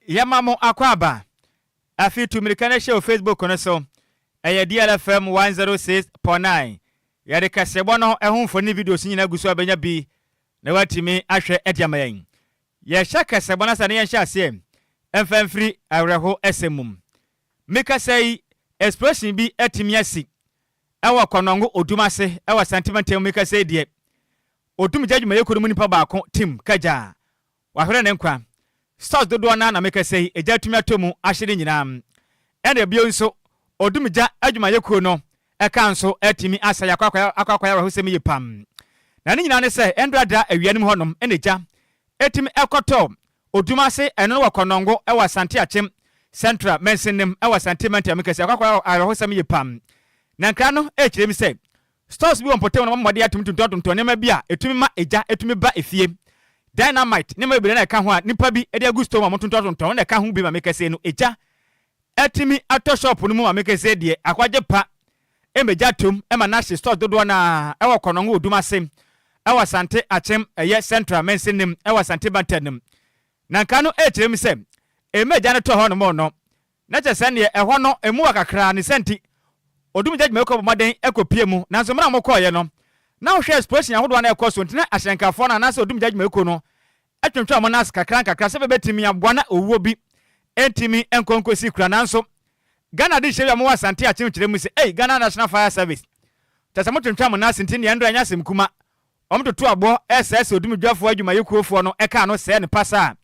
Yamamo akwaba. Afi to American show Facebook on so. Eye DLFM 106.9. Yade kasebo no ehun fo ni videos nyina guso abenya bi. Na watimi ahwe ediamayen. Ye hya kasebo na sane ye hya ase. Emfam free awreho esemum. Meka say expression bi etimi asi. Ewa konongo odumase ewa sentimental meka say de. Odum judgment yekono nipa baako tim kaja. Wahwere ne nkwa. Stars dodo na meka say ejatumi atomu ahyede nyinam. Ene bio nso odumja adwuma yekuo no eka nso etimi asa yakwa ya hosemi yepam. Na ne nyina ne say endrada awianim honom eneja etimi ekoto odumase eno wakonongo ewa sante achem central mensenem ewa sentimental meka say yakwa hosemi yepam. Na nkra no ekirem say stores bi wonpote won mmode atum tuntonton nema bi a etumi ma eja etumi ba efie dynamite nema bi na eka ho a nipa bi ede agusto ma tuntonton na eka ho bi ma meka say no eja etimi ato shop no mu ma meka say de akwaje pa emeja tom ema na stores dodo na ewa konongo odumase ewa sante achem eye central mensenem ewa sante bantanem na nka no ekirem say emeja no to ho no mo no na chese ne eho no emu akakra ne senti odum judge meko bomaden ekopie mu nanso mra mokoye no na wo hwe expression ahodo na ekoso ntina ahyenkafo na nanso odum judge meko no etwentwa mo nas kakra se bebetimi aboa na owuo bi entimi enkonkosi kura nanso Ghana di shewe mo wasante achimchire mu se Ghana National Fire Service tasamo twentwa mo nas ntini endo anya semkuma omtoto abo SS odum dwafo adwuma yekuofo no eka no se ne pasa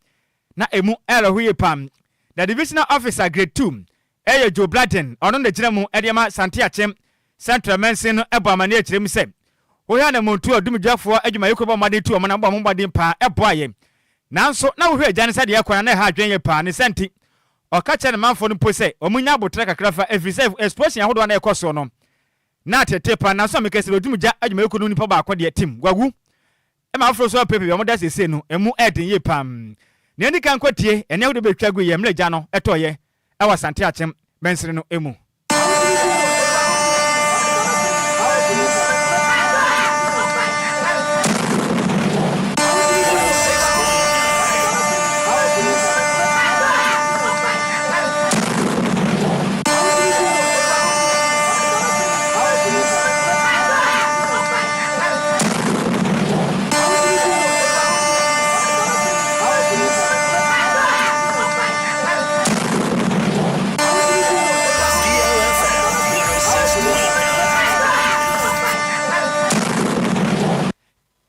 na emu elohuye pam the divisional officer grade 2 Eye Joe Bladen ono na gina mu ediama sante achem central mensin no ebo amane akirem se wo ya na montu odumdwafo adwuma yekobo made tu omana bo mbade pa ebo aye nanso na wo hwe agane sade yakwana na ha adwen ye pa ne senti okache ne manfo no pose omunya abotre kakra fa every self expression ahodo na ekoso no na tete pa nanso amekese odumdwa adwuma yekono nipa ba akode tim gwagu e ma afro so pepe omo da sese no emu edin ye pam ne ndi kan kwatie ene ahodo betwagu ye mleja no etoye ewa sante achem bensere no emu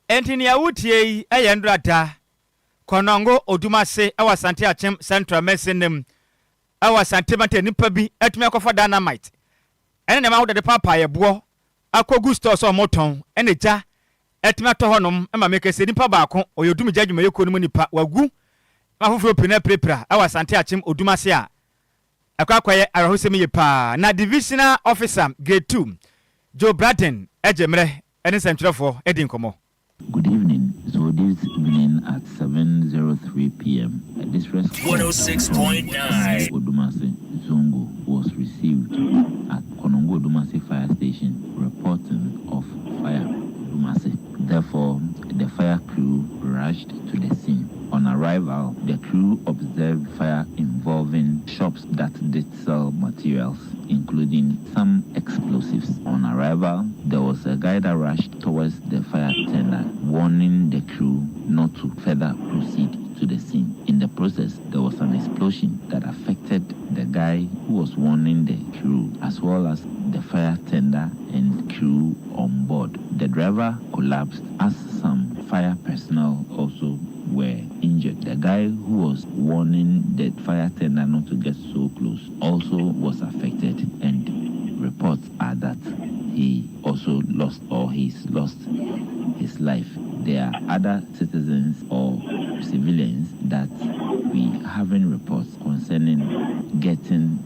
Entini ya utie ayendrata konongo odumase awa sante achem central mensenem awa sante mate nipa bi etumi akofa dynamite ene ne ma wo de papa yebo akogu store so moton ene ja etumi ato honom ema mekese nipa baako oyodumi jadwuma yeko no nipa wagu afoforo pina prepra awa sante achem odumase a akwaye arahosemi yepa na divisional officer grade 2 Joe Braden ejemre ene sentrefo edinkomo. Good evening. So this evening at 7:03 p.m. at this restaurant 106.9 Odumase Zongo was received at Konongo Odumase Fire Station reporting of fire Odumase. Therefore, the fire crew rushed to the scene. On arrival, the crew observed fire involving shops that did sell materials, including some explosives. On arrival, there was a guy that rushed towards the fire tender, warning the crew not to further proceed to the scene. In the process, there was an explosion that affected the guy who was warning the crew, as well as the fire tender and crew on board. The driver collapsed as some fire personnel also were injured. The guy who was warning the fire tender not to get so close also was affected, and reports are that he also lost his life. There are other citizens or civilians that we haven't reports concerning getting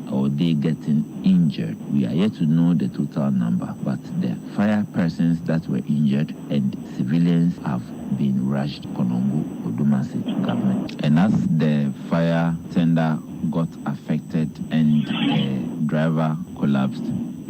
injured. We are yet to know the total number, but the fire persons that were injured and civilians have been rushed to Konongo Odumase government. And as the fire tender got affected and the driver collapsed,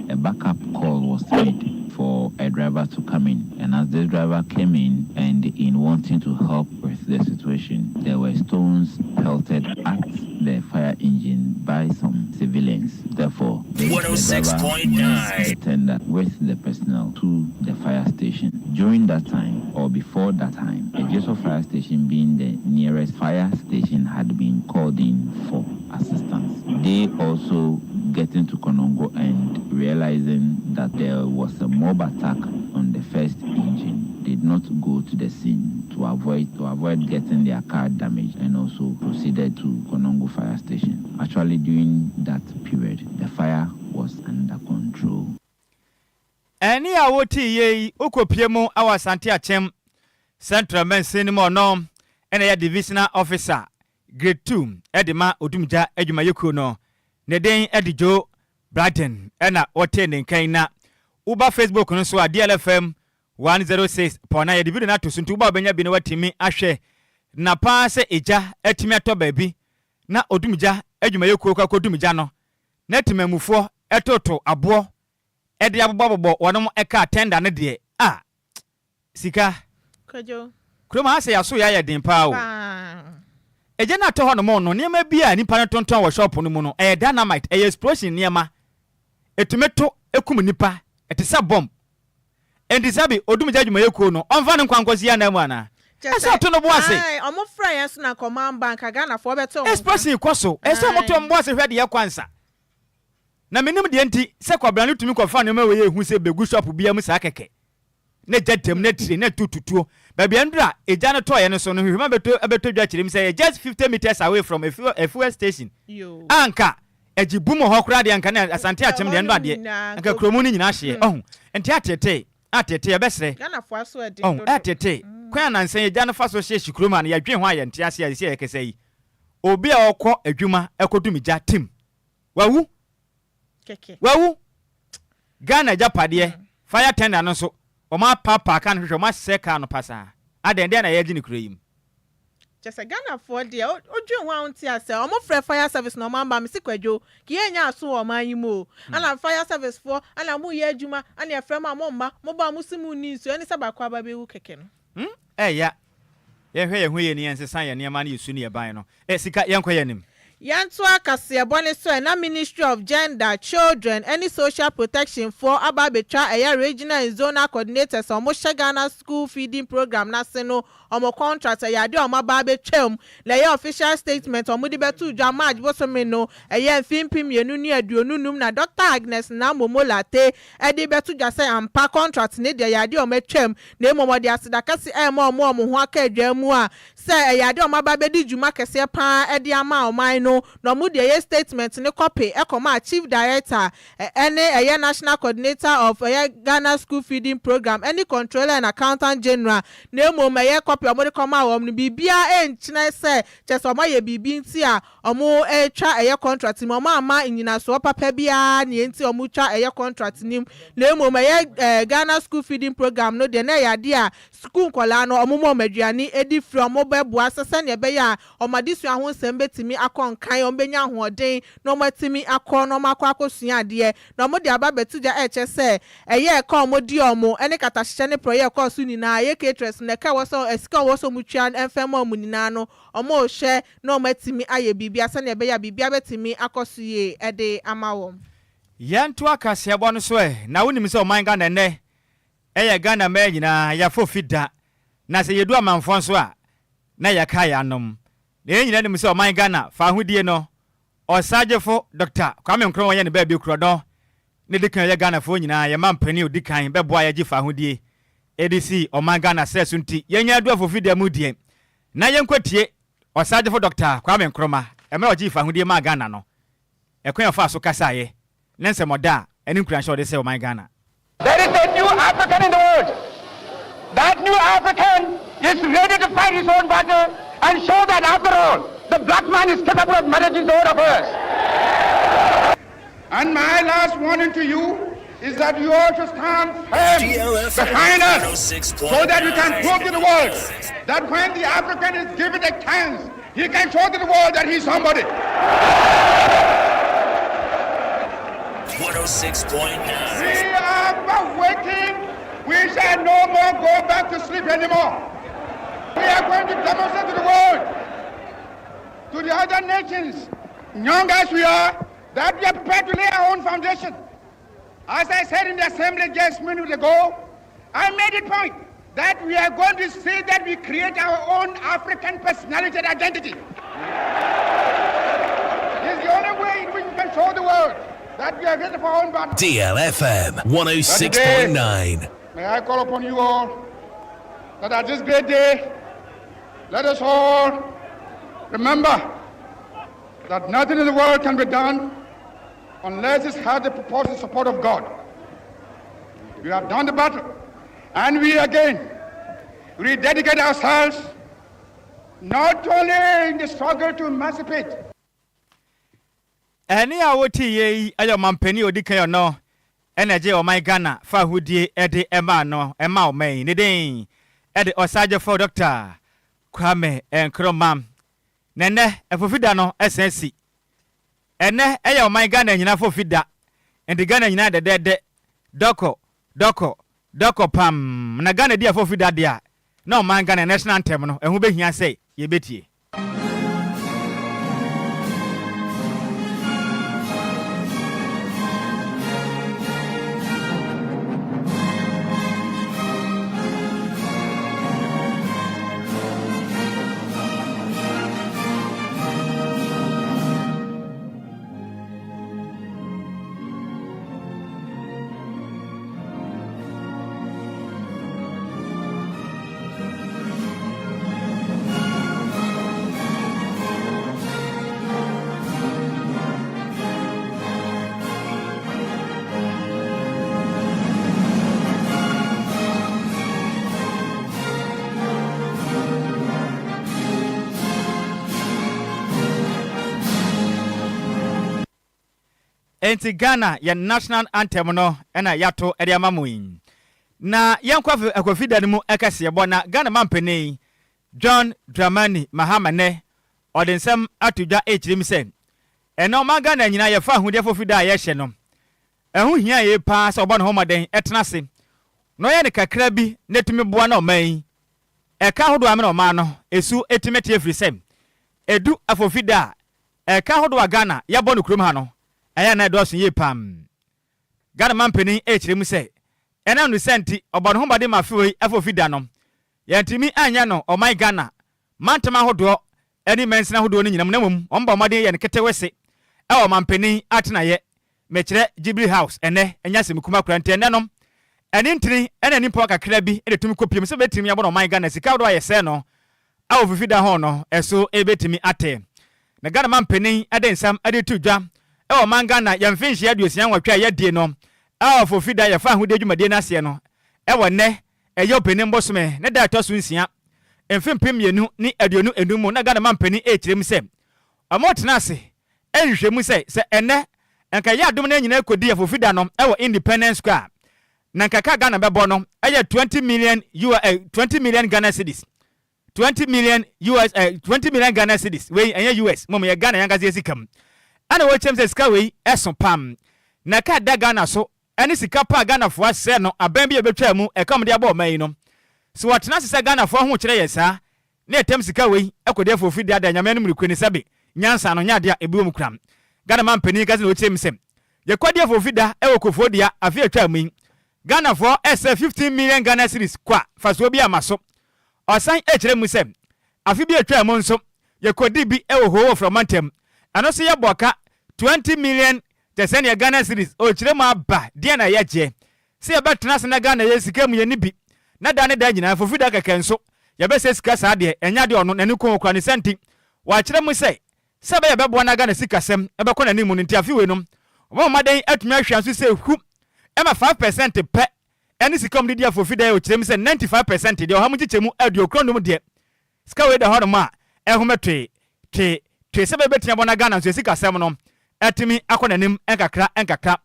a backup call was made for a driver to come in. And as the driver came in and in wanting to help with the situation, there were stones pelted at the fire engine by some civilians. Therefore, the driver used the tender with the personnel to the fire station. During that time, or before that time, Ejeso fire station being the nearest fire station had been called in for assistance. They also getting to Konongo and realizing that there was a mob attack on the first engine, did not go to the scene to avoid getting their car damaged, and also proceeded to Konongo fire station. Actually, during that period, the fire was under control. Any awoti ye ukopiemo our Santia Chem Central Men Cinema no and a divisional officer grade 2 Edima Odumja Ejumayuku no Neden Edijo Braden ena ote kaina Uba Facebook no so DLFM 106.9 division na to suntuba benya bi ne watimi ahwe na pa se eja etimi ato baabi na Odumja Ejumayuku kwa Odumja no na timamufo etoto abo edi abobobo wonom eka tender ne de sika Kwadwo kroma ase yaso ya den pa o eje na to ho no mo no niam bia nipa ne tonton wo shop no mu no dynamite explosion niam etumeto ekum nipa etisa bomb endisabi Odumja Ejumayuku no onfa ne nkwankwasi ya na mu ana ese to no bo ase omo fra yes na command bank Ghana for beto explosion kwaso ese mo to mbo ase hwede ye kwansa na menim de enti se kwabra ne tumi kwafa ne ma we ehu se begu shop bia mu sa keke ne jatem ne tire ne tututuo ba bia ndra eja ne toye ne so no hwema beto dwa kirim say just 50 meters away from a fuel station anka ejibum ho kra de anka na asante achem de ndo de anka kromu ni nyina hye enti atete e besre Ghana fo aso ade atete kwa na nsan eja ne fa so hye shikroma na yadwen ho aye nti ase ye kese yi obi a okọ adwuma ekodumija tim wawu keke wawu Ghana japade fire tender no so o ma papa kan hwehwe ma seka no pasa adende na yeji ni kureyim just Ghana for there odwen ho anti ase omo frɛ fire service no mamba me Kwadwo ki enya aso o man yimo ana fire service for ana mu ye adwuma ana e frɛ ma momma mo ba mu simu ni so eni saba kwa ba bewu keke no ya ye hwe ye hu ye ni ensesa ye ne ma na yesu ne ye ban no sika yenko ye nim Yantua Kasiabone so na Ministry of Gender, Children, any social protection for Ababetra a regional and zonal coordinators on Ghana school feeding program na seno omo contract a yade omo Ababetram lay official statement on Mudibetu Jama Adwoa Sammy no a yen fimpim yenu ni aduonunum na Dr. Agnes na momolate edi betu jase ampa contract ne de yade omo twam na emomo de asidakasi mo ho aka adwamu a se a yade omo Ababedi djuma kese pa edi ama oman no mu de statement ne copy ekoma chief director any national coordinator of Ghana school feeding program any controller and accountant general na emo me copy omo de koma wo no bibia enchine se chese omo ye bibi nti a omo twa contract mo ama nyina so papa bia na enti omo twa contract nim na emo me Ghana school feeding program no de na yade a school kola no omo mo maduane edi from obo asese ne be ya omadisu ahun sembetimi akon kan ombenya hoden no matimi akọ no makọ akosua ade no mo de ababetuja se eye ka omodi omo ene katahye ne project ko su ni na ye caterers ne ka woso esika woso mutwa enfemo mu ni na no omo hye no matimi aye bibia se ne be ya bibia betimi akosuye ede amawo yantu akase abo no so na wonim se o man Ghana ne eye Ghana ma nyina ya fofida na se yedu amanfo so a na ya ka ya nom na nyina nim se o man Ghana fa hodie no osajefo Dr. Kwame Nkrumah ye ne ba bi krodon ne dikan ye Ghana fo nyina ye mampani odikan be boa ye gi fa hodie edc o man Ghana se sunti ye nya adu afofide mu die na ye nkwatie osajefo Dr. Kwame Nkrumah e me ogi fa hodie ma Ghana no e kwen fa so kasa ye nense moda eni nkran sho de se o man Ghana. There is a new African in the world. That new African is ready to fight his own battle and show that after all, the black man is capable of managing the whole affairs. And my last warning to you is that you all should stand firm behind us so that we can prove to the world that when the African is given a chance, he can show to the world that he's somebody. 106.9. We are waiting. We shall no more go back to sleep anymore. We are going to demonstrate to the world, to the other nations, young as we are, that we are prepared to lay our own foundation. As I said in the assembly just minutes ago, I made it point that we are going to see that we create our own African personality and identity. It's the only way in which we can show the world that we are ready for our own battle. DLFM 106.9. May I call upon you all that at this great day, let us all remember that nothing in the world can be done unless it has the purpose and support of God. We have done the battle, and we again rededicate ourselves not only in the struggle to emancipate. Any awoti ye ayo mampeni odika no energy o my Ghana fa hudie ede ema no ema o mai ne den ede osaje for doctor Kwame Nkrumah nene efofida no SNC ene ayo my Ghana nyina fofida ende Ghana nyina de doko pam na Ghana dia fofida dia na o man Ghana national anthem no ehu behia sei ye betie. Enti Ghana ya national anthem no ena yato ede amamuin na yankwa akwafida ni mu ekase yebo na Ghana mampeni John Dramani Mahamane odensem atudwa echirim se eno ma Ghana nyina ye fa ahude fofida ye hye no ehu hia ye pa se obo no homaden etenase no ye ne kakra bi netumi boa na oman eka hodo amena oma no esu etimeti efrisem edu afofida eka hodo Ghana yabo no kurom ha no aya na dosu ye pam Ghana mampeni echirem se ena no senti obono hombade mafewe afofida no yantimi anya no o my Ghana mantama hodo eni mensina hodo ni nyinam namum omba made ye ne ketewese e mampeni atena ye mekire Jubilee House ene enyasem kuma kurante ene no eni ntini ene nipa kakra bi ene tumi kopiem se betimi abo no my Ghana sika hodo aye se no a ofofida ho no eso ebetimi ate na Ghana mampeni adensam ade tudwa e man Ghana yamfinhia aduosia nwatwa ye die no a fofida ye fa ahude adwumade na ase no e wonne e yo penim bosome ne da toso nsia emfimpim yenu ni aduonu enum na Ghana mampani echirem se amotena ase ehwehwemu se enne enka ya adom na nyina kodi fofida no e wo Independence Square na nkaka Ghana bebo no e 20 million Ghana cedis 20 million Ghana cedis we enye US mom ye Ghana yanga zesikam ana wo chemse sika we eso pam na ka da Ghana so ani Sikapa Ghana fo ase no aban bi ebetwa mu e kam de aba oman no so watena se Ghana fo ho kire yesa na etem sika we ekode fo fidi ada nyame no mrikweni sabe nyansa no nyade a ebuom kram Ghana mampani kaze no chemse ye kwade fo fida e wo kofodia afi atwa mu Ghana fo ese 15 million Ghana cedis kwa faso bi amaso osan ekire mu se afi bi atwa mu nso ye kodi bi e wo ho from mantem ano se ya boka 20 million tesenia Ghana cedis o kire ma ba de na ya je se ya betena se na Ghana ye sika mu ye ni bi na da ne da nyina fofida kekenso ye be se sika sa de enya de ono nani ko okra ne senti wa kire mu se be ye bebo na Ghana sika sem e be ko na ni mu nti afiwe no wo maden atumi ahwanso se hu e ma 5% pe eni sika mu de fofida ye o kire mu se 95% de o ha mu chichemu adu okro no mu de sika we da hono ma e hu metwe sebe betia bona Ghana so sika sem no atimi akonanim enkakra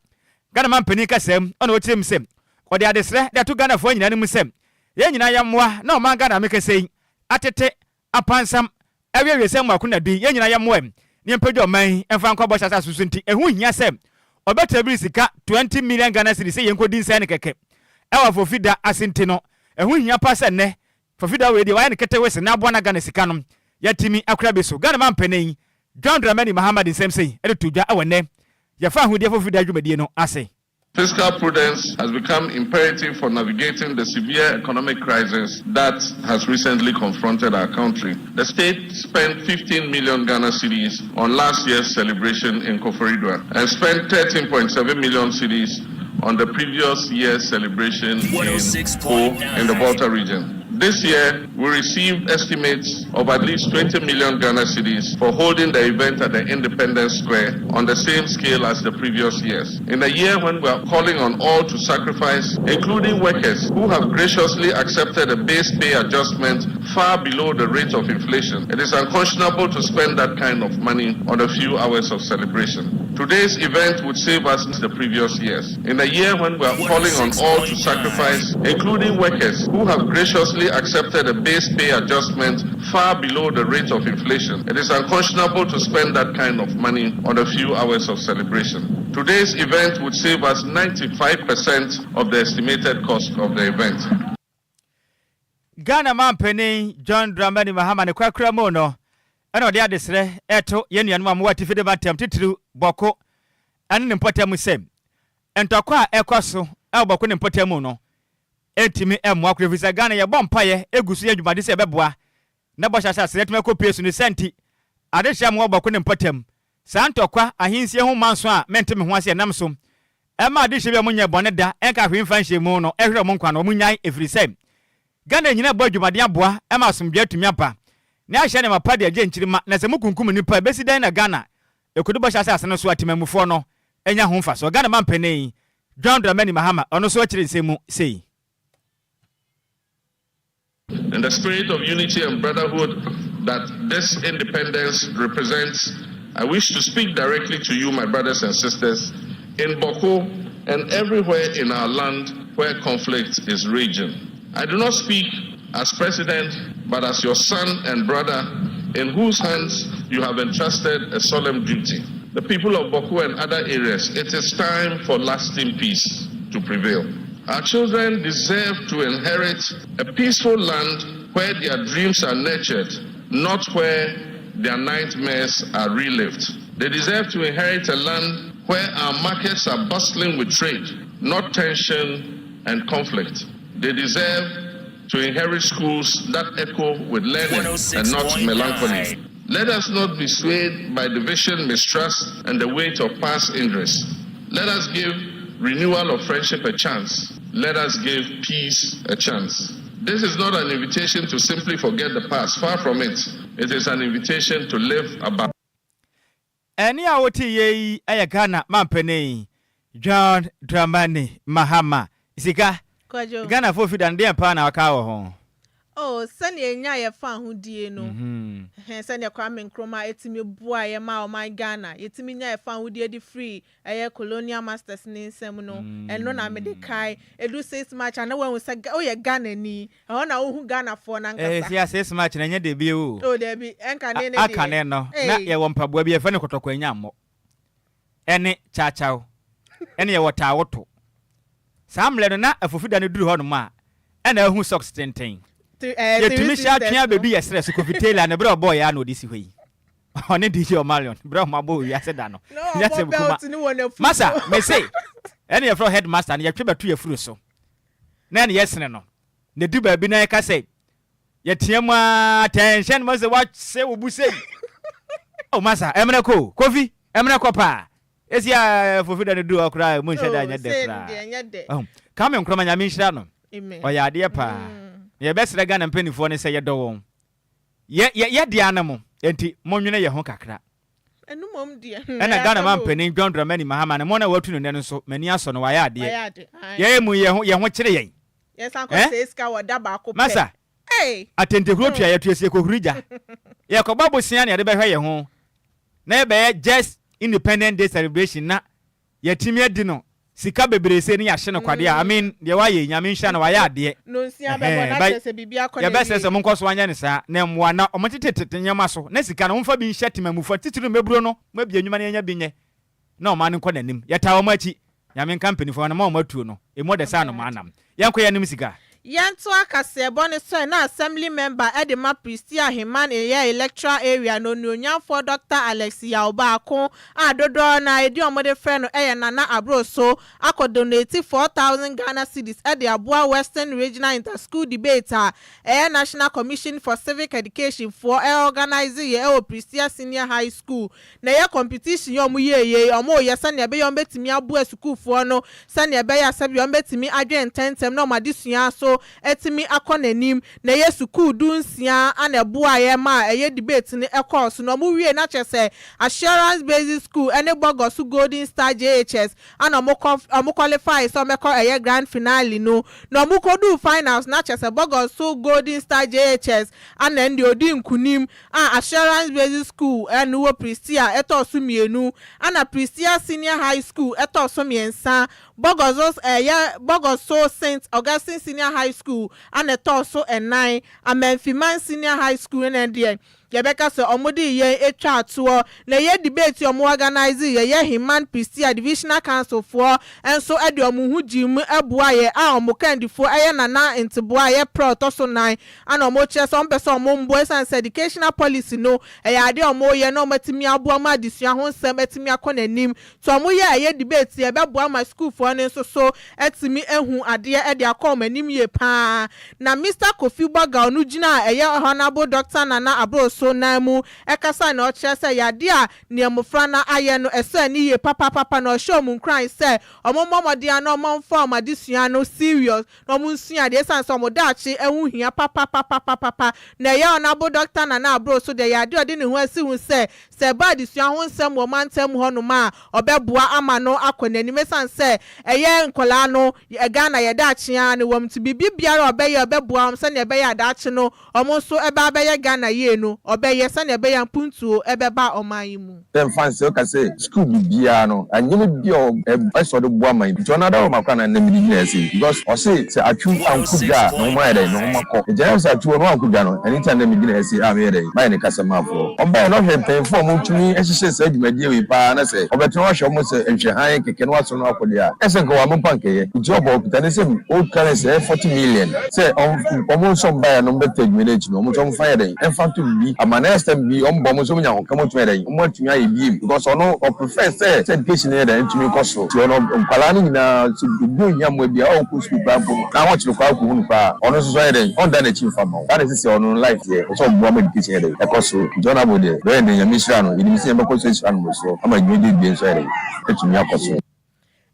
Ghana mampani kasem ona otirem sem ode adesre de to Ghana fo nyina nim sem ye nyina yammoa na o man Ghana mekasei atete apansam awie sem akona bi ye nyina yammoa ni mpedwo man emfa nkwa bocha susu nti ehu hia sem obetabiri sika 20 million Ghana cedis ye nkodi nsa ne keke ewa fofida asenti no ehu hia pasa ne fofida we de wa ne kete wese na aboa na Ghana sika no yatimi akra beso Ghana mampani John Dramani Mahama the same say e to dwa awone ye fa hu de fofu da dwumadi no ase. Fiscal prudence has become imperative for navigating the severe economic crisis that has recently confronted our country. The state spent 15 million Ghana cedis on last year's celebration in Koforidua and spent 13.7 million cedis on the previous year's celebration in the Volta region. This year, we received estimates of at least 20 million Ghana cedis for holding the event at the Independence Square on the same scale as the previous years. In a year when we are calling on all to sacrifice, including workers who have graciously accepted a base pay adjustment far below the rate of inflation, it is unconscionable to spend that kind of money on a few hours of celebration. Today's event would save us the previous years. In a year when we are calling on all to sacrifice, including workers who have graciously accepted a base pay adjustment far below the rate of inflation, it is unconscionable to spend that kind of money on a few hours of celebration. Today's event would save us 95% of the estimated cost of the event. Ghana man penny John Dramani Mahama ne kwakra mo no ana ode adesre eto yenuanu amwati fide batem titru boko an ne potem sem entokwa ekoso e boko ne potem no etimi emu akwa visa Ghana ye bompaye egusu ye dwumade se beboa na boshasha seletme ko piesu ne senti adehia mo boko ne potem santokwa ahinsie ho manso a menteme ho ase nam so ema adehia bi amunya bone da enka hwemfa nhye mu no ehwere mo nkwa no munyan efrisem Ghana nyina bo dwumade aboa ema asomdwe atumi apa na ahye ne mapade agye nkyirima na se mukunkum nipa besi dan na Ghana ekudu boshasha asene so atemamufo no enya ho mfa so Ghana mampene John Dramani Mahama ono so akire nsemu sei. In the spirit of unity and brotherhood that this independence represents, I wish to speak directly to you, my brothers and sisters, in Boko and everywhere in our land where conflict is raging. I do not speak as president, but as your son and brother, in whose hands you have entrusted a solemn duty. The people of Boko and other areas, it is time for lasting peace to prevail. Our children deserve to inherit a peaceful land where their dreams are nurtured, not where their nightmares are relived. They deserve to inherit a land where our markets are bustling with trade, not tension and conflict. They deserve to inherit schools that echo with learning and not melancholy. Let us not be swayed by division, mistrust, and the weight of past injuries. Let us give renewal of friendship a chance. Let us give peace a chance. This is not an invitation to simply forget the past. Far from it. It is an invitation to live about. Any awoti ye aya Ghana mampene John Dramani Mahama Sika Kwadwo Ghana fofi dan de pa na waka wo ho. Oh, sani enya ye fa hodie no. Sani Kwame Nkrumah etimi bua ye ma o man Ghana. Yetimi nya ye fa hodie di free eye colonial masters ni nsem no. Eno na me de kai edu 6 match ana wen say o ye Ghana ni. E na wo hu Ghana for na nkasa. Si 6 match na nya de bi o. Oh, de bi enka ne ne de. Aka ne no. Na ye wo mpaboa bi ye fa ne kotokwa nya mo. Ene chachao. Ene ye wota woto. Samle no na afofida ne duru ho no ma. Ena hu socks tenten. Yetumi sha twa bedu yesre so kofitela na bro boy ya no disi hoi one DJ Omalion bro mabo ya se da no nyase bukuma masa me say ene ye from headmaster na ye twa betu ye furu so na ne yesne no ne du ba bi na ye ka say ye tiamu attention mo say what say obu say oh masa emre ko kofi emre ko pa esia fofida ne du okra mo nhyɛ da nya de kra Kwame Nkrumah nya me nhyira no o ya de pa ye besre Ghana mpanifo ne se ye do won ye dia na mo enti monwene ye ho kakra enu mom dia na Ghana man panin John Dramani Mahama ne mo na watu ne nso mani aso no wa ya de ye mu ye ho kire yen yes anko say ska woda ba ko pe masa atente huro tua ye tuasie ko hurija ye ko babosia ne de be hwe ye ho na ye be just Independent Day celebration na ye timi adi no sika bebrese ni yahye no kwade I mean de wa ye nyame nhya na wa ya de no nsia be bona tese bibia ko ye be sese mo nkoso anya ne sa na mwa na omotetete nyama so na sika no mfa bi nhya timamufa titiri meburo no mabia enwuma na nya bi nye na o ma ne nko nanim ye tawo machi nyame company fo na ma o matuo no emo de sa no manam yanko ya nim sika Yanto akasebo ne so na assembly member Edema Pristia Himan eye electoral area no nyonyamfo Dr. Alex Yaobako adodo na edi omode friend eye Nana Abroso akodonate 4,000 Ghana cedis at the Adwoa Western Regional Inter-School Debate National Commission for Civic Education for organizing ye Pristia Senior High School na ye competition yo mu ye omo ye sane be yo betimi abu school for no sane be ya sabi yo betimi adwen tentem no madesua so etimi akonanim na ye school dunsia ana boa ye ma eye debate ni course no mu wie na chese assurance based school ene bogosu golden star JHS ana mo qualify so me call eye grand finale no mu kodu finals na chese bogosu golden star JHS ana ndi odi nkunim assurance based school ene wo Pristia eto so mienu ana Pristia senior high school eto so miensa bogoso St Augustine senior high school and a torso and 9 Amenfiman senior high school and there Yebeka so omodi ye etwa to na ye debate omo organize ye Himan Pristia divisional council for and so ede omo hujim eboa ye omo kandifo eye nana nteboa ye pro toso 9 and omo che so person omo mbo sans educational policy no eye ade omo ye no matimi aboa ma disua ho nsem atimi akonanim so omo ye debate ye beboa ma school for ne so etimi ehu ade ede akoma nim ye pa na Mr. Kofi Baga onu gina eye honorable Dr. Nana Abroso so namu ekasa na oche se yade a ne amofra na aye no ese ni ye papa na show mu cry se omomomode na omomfa omadesua no serious no mu nsua de san so modachi ehu hia papa na ye onabo Dr. Nana Abroso de yade ode ne ho asihu se ba desua ho nsem wo mantem ho no ma obeboa ama no akonani mesan se eye nkola no Ghana ye dachi a ne wom ti bibiara obeye obeboa am se ne be ya dachi no omo so ebe abeye Ghana ye no obeye sane be yan puntuo ebeba oman mu dem fancy o ka say school bibia no anyeme bi o so do boa man bi jona da o makwa na mi ni say because o say atwu ankuga no ma ere no makọ eje say atwu no ankuga no anytime na mi gina say am ere ba ni kasamafo o ba no hwe penfo mo tumi ehihye say adwumadie wi pa na say obetun wa hwe mo say enhwe han keke no aso no akode a ese nko wa mo pankeye job o kuta ne say o kare say 40 million say o mo so ba no beta adwumadie no mo so mo fa ere enfa to bi amanesta bi ombo so nya ho kamo to ere mo atumi aye bi because ono o prefer say education ere ntumi koso ti ono nkwala ni na bi nya mo bi a o ku school pa fo na ho chiro kwa ku hunu pa ono so ere on da na chi fa ma that is say ono life here so bo education ere e koso jona bode be ne nya misra no idi se be koso so anu so ama gbe bi so ere etumi akoso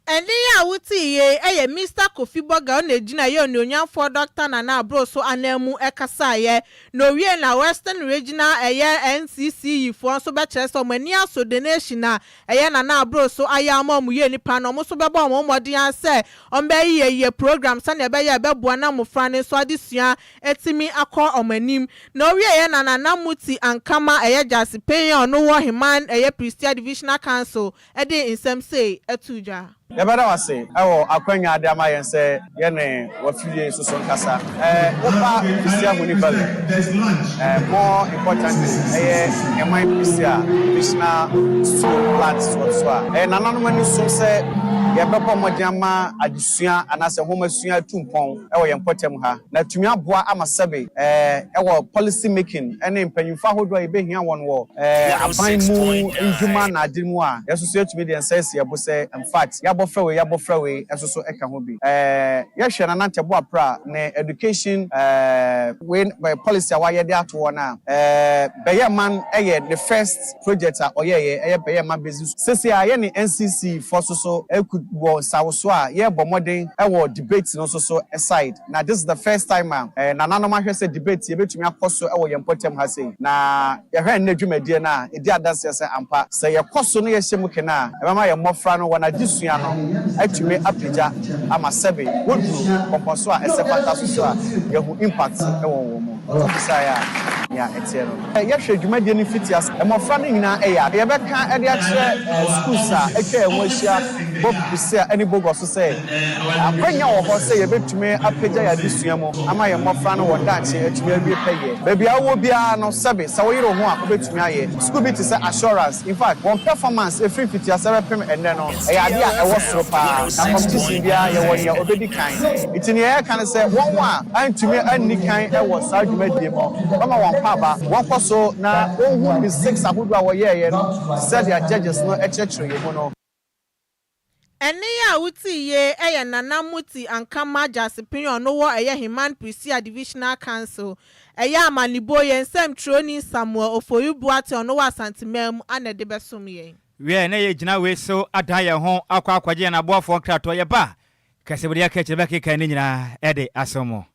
Eni ya wuti ye Mr. Kofi Baga on ejina ye onyamfo Dr. Nana Abroso anemu ekasa ye no wie na Western Regional NCC fo so be kire so mani aso donation na Nana Abroso ayama mu ye nipa no mo so be bo mo modin ase on be ye program sane be ye be boa na mo frane so adesua etimi akọ omanim no wie ye na Nana Muti ankama jasi pen no wo Himan Pristia Divisional Council ede insem say etuja Yabada wase ewo akwanya ade ama yen se ye ne wafie soso nkasa opa Pristia Munibale more important eman Pristia Divisional School plans so nananom ani so se ye bepo modiama adesua anase homasua tumpon ewo ye mpotem ha na tumi aboa ama sebe ewo policy making ene mpanyimfa hodo e behia won wo aban mu ndwuma na adimu a yeso etumi de ensense ye bo se in fact yabofra we esoso eka ho bi ye hwe na nantebo apra na education when policy awaye de ato na beye man the first project oyeye beye man business sese aye ni NCC for so ekwo sawoso a ye bomoden ewo debate no so aside na this is the first time na nanom ahwe se debate ye betumi akoso ewo ye mpotem ha sei na ye hwe na dwumadie na edi adanse se ampa se ye koso no ye hyemu kena e mama ye mofra no wana disua no atumi apija ama sebe wodu komposo a esepata so a ye hu impact ewo wo mo ofisa ya etiero ye hwe dwumadie ni fitias e mofra no nyina ye beka e de akye schools a etwa e mo ahia bob bisia any bogo so say akwanya wo ho say ye betumi apagya ya disua mu ama ye mofra no wo dache atumi abi peye baby awo bia no sebe sa wo yiro ho a betumi aye school bit say assurance in fact one performance e free fit ya sebe pem enne no e ya dia e wo soro pa na competition bia ye wo ne obedi kan itini ye kan say won wa antumi anni kan e wo sa dwumadie mo mama won pa ba won koso na won mistakes ahodo a wo ye no said their judges no e chechire ye mo no ene ya wuti ye eye nana muti ankama jasipinion no wo eye Himan Prisia Divisional Council eye amanibo ye nsem troni Samuel Ofoyubuate ono wa santimem anede besom ye we na ye gina we so adan ye ho akwa akwaje na boafo krato ye ba kasebodi aka chebe keka ni nyina ede asomo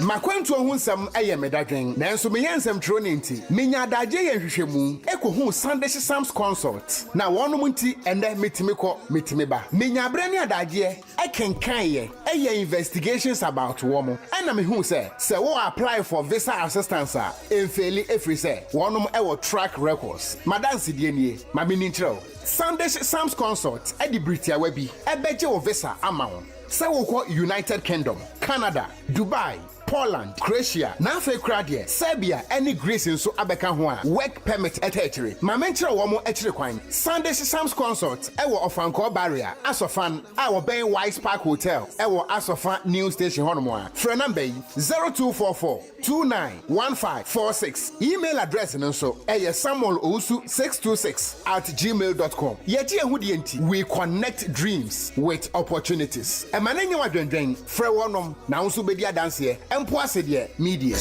Makwantu ohunsam eye medadwen nanso meyensam tronenti menya adaje ye hwehwemu ekohu Sunday Sam's Consult na wonum nti ende metimi ba menya brani adaje ekenkan ye eye investigations about womo ana mehu se wo apply for visa assistance a emfeli efri se wonum ewo track records madansi die nie mamini ntrel Sunday Sam's Consult edi Britia webi ebeje wo visa amount say woko United Kingdom, Canada, Dubai, Poland, Croatia, Nafe Kradie, Serbia, any Greece in so abeka ho work permit etchere. Ma mentre wo mo etchere kwan. Sunday Sam's Consult ewo Ofanko barrier. Asofan awo Ben Wise Park Hotel. Ewo Asofan New Station hono mo a. Phone number 0244291546. Email address nso samuelowusu626@gmail.com. Yeti ehudi enti we connect dreams with opportunities. Emanenye wadwendwen frɛ wonom na nso bedi adanse empo asede media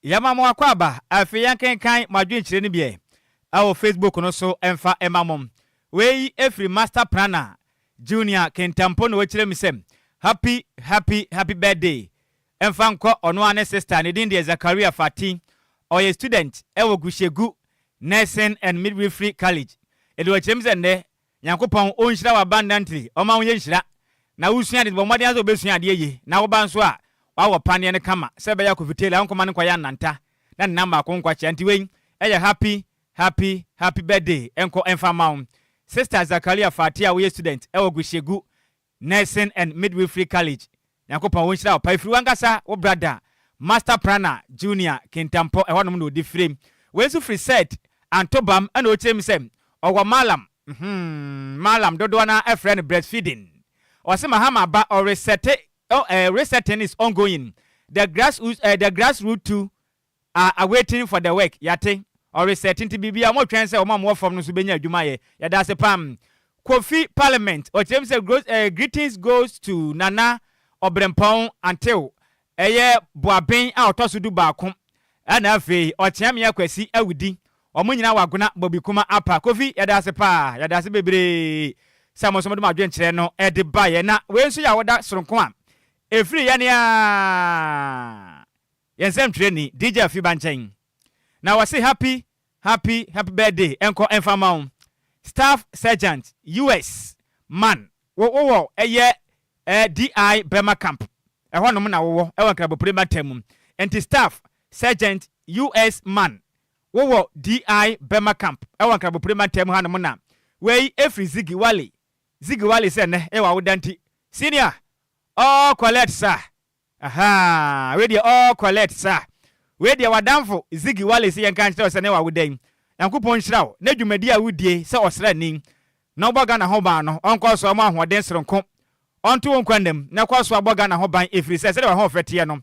yamamo akwaba afi yankenkan madwenkyire ne bie awo Facebook no so emfa emamom we every master planner junior kentampo no wachire misem happy birthday emfa nko ono ane sister ne din de Zakaria Fati oye student ewo gushegu nursing and midwifery college edo wachire misende Yankopon onhyira wa abundantly oma wonye nhyira na usua de bomode azo besua de ye na wo ba nso a wa wo pane ne kama se be ya kofitela ankoma ne kwa ya nanta na namba konkwa che anti wen eye happy birthday enko emfa maun sister Zakaria Fatia we student ewo gushegu nursing and midwifery college Yankopon onhyira wa paifiri wankasa wo brother master planner junior kentampo ehonom no di frame we su free set antobam ana o chem sem owo malam dodo na a friend breastfeeding. Osema hama ba or resetting is ongoing. The grassroots too are waiting for the work. Yate or resetting to be a more trans or more from Nusubenya Jumaye. Yada se pam. Kofi Parliament or James greetings goes to Nana Obrempong until a year Boabin out to do bakum. And afe or Chamia Kwesi Awudi. Omunyina wagona bobikuma apa Kofi yada se pa yada se bebre samo somo ma dwenkyere no e de baye na we nso ya woda soronko a efri ya ne a yensem training DJ Afiba nchen na wase happy birthday enko enfama staff sergeant US man wo eye DI Bema camp e honom na wo e wankra boprema tem enti staff sergeant US man wo DI Bema camp ewa krabo prima tem hanom na we efri Ziggy Wale se ne ewa wodanti senior all collect sir aha we dey all collect sir we dey wadamfo Ziggy Wale se yankan tell se ne wa wodan yankopon hyiraw na dwumadi a wudie se osra nin na oboga na hoban no onko so ma ahoden seronko onto wonkwandam na kwaso aboga na hoban efri se de wa ho fete no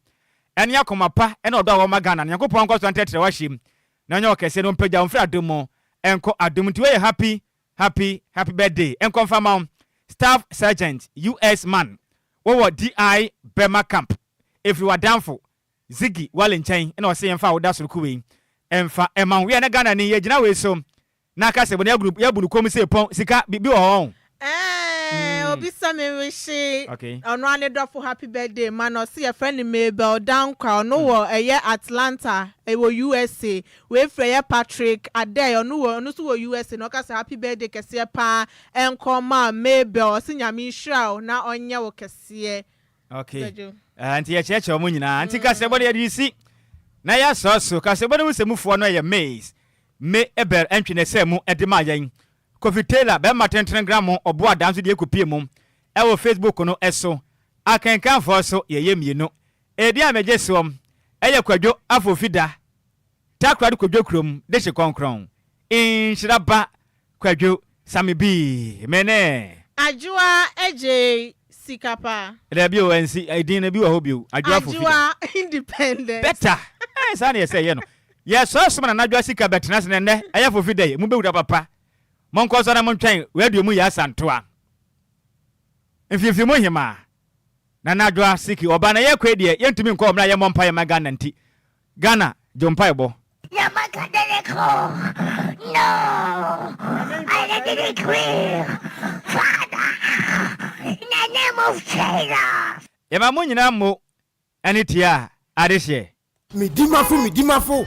ene yakoma pa ene odo wa magana na yankopon ko so antetre wa him na nyo kese no mpagya mfra adomo enko adom ti we happy birthday enko mfama staff sergeant US man wo DI Bema camp if you are downful Ziggy Wale nchen na o se emfa wo da soro we emfa ema we na Ghana ni ye gina we so na ka se bo na group ya bunu kom se pon sika bibi ho obi Sammy wishi okay ono ane dofo happy birthday man o see your friend Mabel down kwa no wo eye Atlanta e wo USA we freye Patrick Adey ono so wo USA no ka say happy birthday kese pa enko ma Mabel si nyame hira na onye wo kese okay anti ye cheche o munyina anti ka se bo de si na ya so kasebo no semufo no ye maize me eber entwene semu edema yan Kofi Taylor be matenten gram obo adanso de ekopie mum e wo Facebook no eso akenkan fo so ye mienu edi amegye som eye Kwadwo afofida takrado Kwadwo krom de hye konkron Nhyiraba Kwadwo Sammy B mene Adwoa Agyei Sikapa Rebi o ensi idin na bi wo hobio Adwoa afofida Adwoa independent better say na say ye no yes so so na Adwoa Sikapa betena se ne eye afofida ye mu bewura papa monko so na montwen radio mu ya asantoa mfimfi mo hima na Adwoa Siki oba na ye kwedie yentumi nko omra ye mompa ye magana nti Ghana jompa ebo Yamakadeleko. No, I didn't decree, Father, in the name of Jesus. Yema mo nyina mo anitia adehye Midimafo